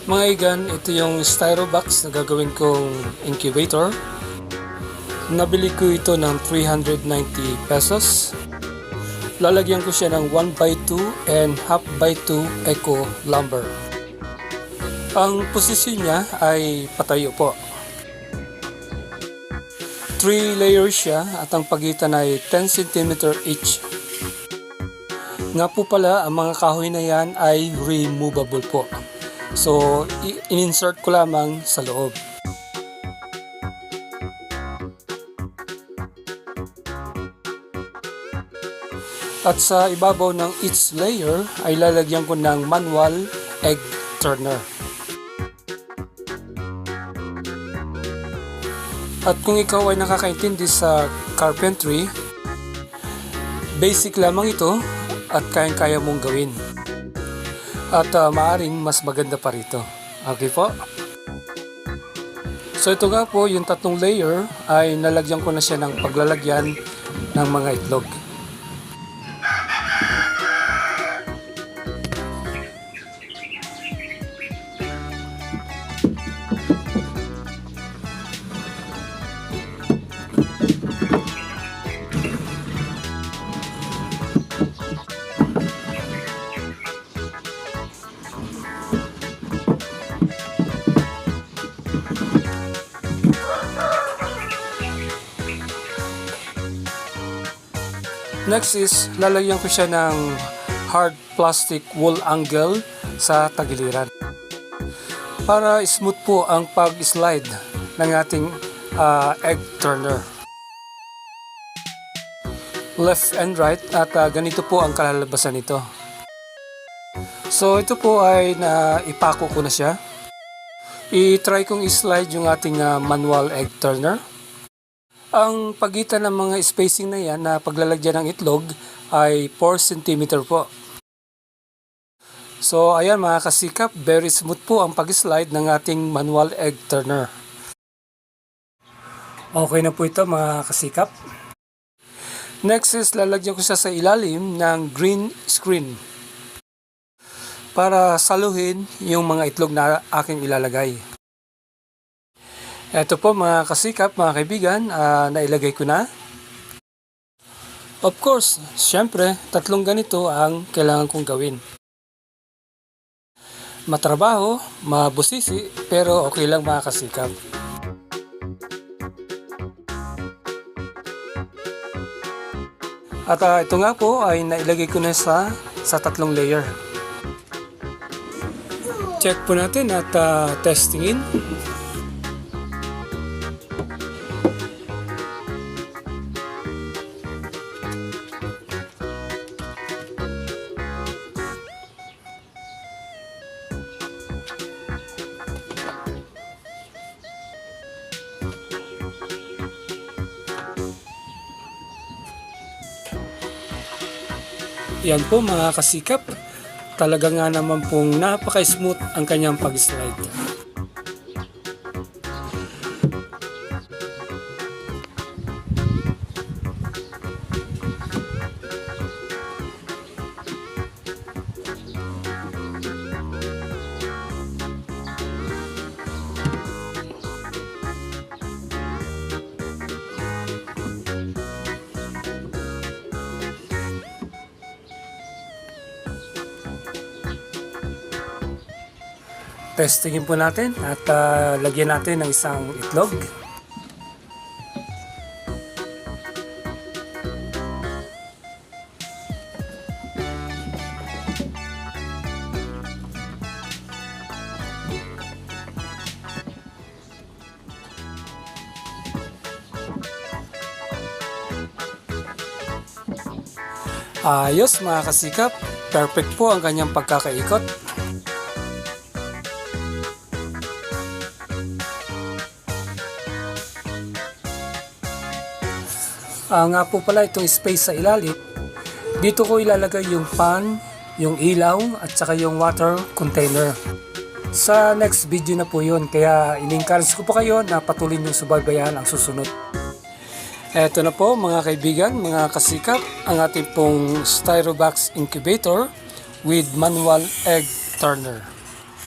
Mga igan, ito yung styrobox na gagawin kong incubator. Nabili ko ito ng 390 pesos. Lalagyan ko siya ng 1x2 and half by 2 eco lumber. Ang posisyon niya ay patayo po. 3 layers siya at ang pagitan ay 10 cm each. Nga po pala, ang mga kahoy na yan ay removable po. So, in-insert ko lamang sa loob. At sa ibabaw ng each layer ay lalagyan ko ng manual egg turner. At kung ikaw ay nakakaintindi sa carpentry, basic lamang ito at kayang-kaya mong gawin. At maaring mas maganda pa rito. Okay po? So ito nga po, yung tatlong layer ay nalagyan ko na siya ng paglalagyan ng mga itlog. Next is, lalagyan ko siya ng hard plastic wool angle sa tagiliran para smooth po ang pag-slide ng ating egg turner. Left and right at ganito po ang kalalabasan nito. So ito po ay ipako ko na siya. I-try kong i-slide yung ating manual egg turner. Ang pagitan ng mga spacing na yan na paglalagyan ng itlog ay 4 cm po. So ayan mga kasikap, very smooth po ang pag-slide ng ating manual egg turner. Okay na po ito mga kasikap. Next is lalagyan ko siya sa ilalim ng green screen para saluhin yung mga itlog na aking ilalagay. Ito po mga kasikap, mga kaibigan, nailagay ko na. Of course, syempre, tatlong ganito ang kailangan kong gawin. Matrabaho, mabusisi, pero okay lang mga kasikap. At ito nga po ay nailagay ko na sa tatlong layer. Check po natin at testingin. Yan po mga kasikap, talaga nga naman pong napaka-smooth ang kanyang pag-slide. Testingin po natin at lagyan natin ng isang itlog. Ayos mga kasikap, perfect po ang kanyang pagkakaikot. Nga po pala itong space sa ilalim, dito ko ilalagay yung pan, yung ilaw at saka yung water container. Sa next video na po yun, kaya in-encourage ko po kayo na patuloy nyo subaybayan ang susunod. Eto na po mga kaibigan, mga kasikap, ang ating pong styrobox incubator with manual egg turner.